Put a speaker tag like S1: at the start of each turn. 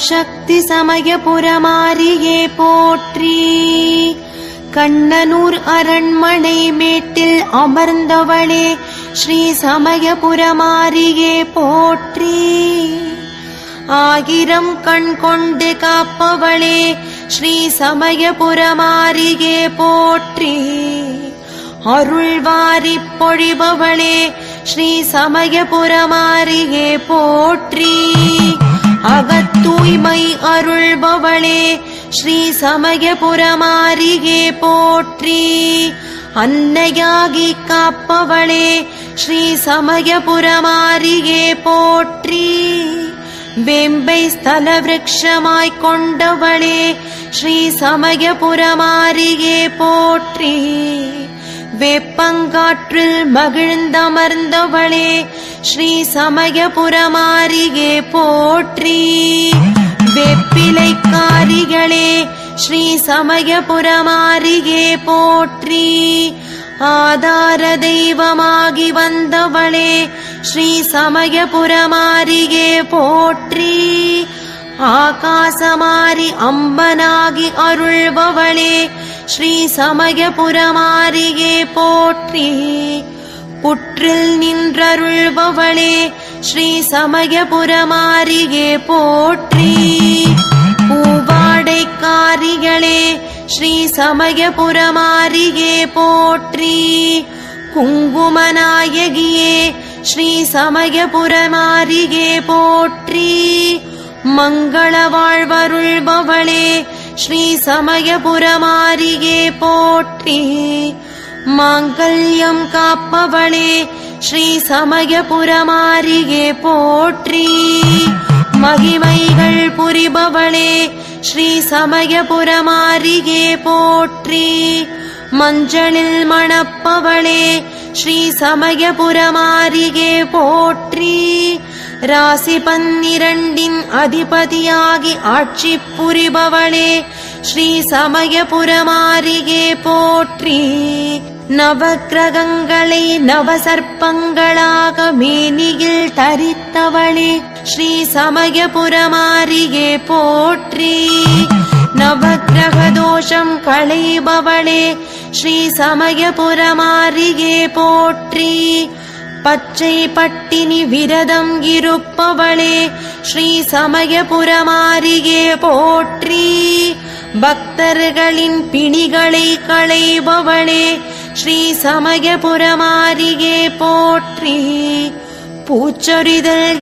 S1: சக்தி சமயபுரமாரியே போற்றி. கண்ணனூர் அரண்மனை மேட்டில் அமர்ந்தவளே ஸ்ரீ சமயபுரமாரியே போற்றி. ஆயிரம் கண் கொண்டு காப்பவளே ஸ்ரீ சமயபுரமாரியே போற்றி. அருள்வாரி பொழிபவளே ஸ்ரீ சமயபுரமாரியே போற்றி. அகத்தூய்மை அருள்பவளே ஸ்ரீ சமயபுரமாரியே போற்றி. அன்னையாகி காப்பவளே ஸ்ரீ சமயபுரமாரியே போற்றி. வேம்பை ஸ்தல விருட்சமாய் கொண்டவளே ஸ்ரீ சமயபுரமாரியே போற்றி. வேப்பங்காற்றில் மகிழ்ந்தமர்ந்தவளே ஸ்ரீ சமயபுரமாரியே போற்றி. வேப்பிலைக்காரிகளே ஸ்ரீ சமயபுரமாரியே போற்றி. ஆதார தெய்வமாகி வந்தவளே ஸ்ரீ சமயபுரமாரியே போற்றி. ஆகாசமாரி அம்பனாகி அருள்பவளே ஸ்ரீ சமயபுரமாரியே போற்றி. புற்றில் நின்றருள்பவளே ஸ்ரீ சமயபுரமாரியே போற்றி. பூவாடைக்காரிகளே ஸ்ரீ சமயபுரமாரியே போற்றி. குங்குமநாயகியே ஸ்ரீ சமயபுரமாரியே போற்றி. மங்கள வாழ்வருள்பவளே ஸ்ரீ சமயபுரமாரியே போற்றி. மாங்கல்யம் காப்பவளே ஸ்ரீ சமயபுரமாரியே போற்றி. மகிமைகள் புரிபவளே ஸ்ரீ சமயபுரமாரியே போற்றி. மஞ்சளில் மணப்பவளே ஸ்ரீ சமயபுரமாரியே போற்றி. ராசி 12 அதிபதியாகி ஆட்சி புரிபவளே ஸ்ரீ சமயபுரமாரியே போற்றி. நவக்கிரகங்களை நவசர்ப்பங்களாக மேனியில் தரித்தவளே ஸ்ரீ சமயபுரமாரியே போற்றி. நவக்கிரக தோஷம் களைபவளே ஸ்ரீ சமயபுரமாரியே போற்றி. பச்சை பட்டினி விரதம் இருப்பவளே ஸ்ரீ சமயபுரமாரியே போற்றி. பக்தர்களின் பிணிகளை களைபவளே ஸ்ரீ சமயபுரமாரியே போற்றி. பூச்சொரிதல்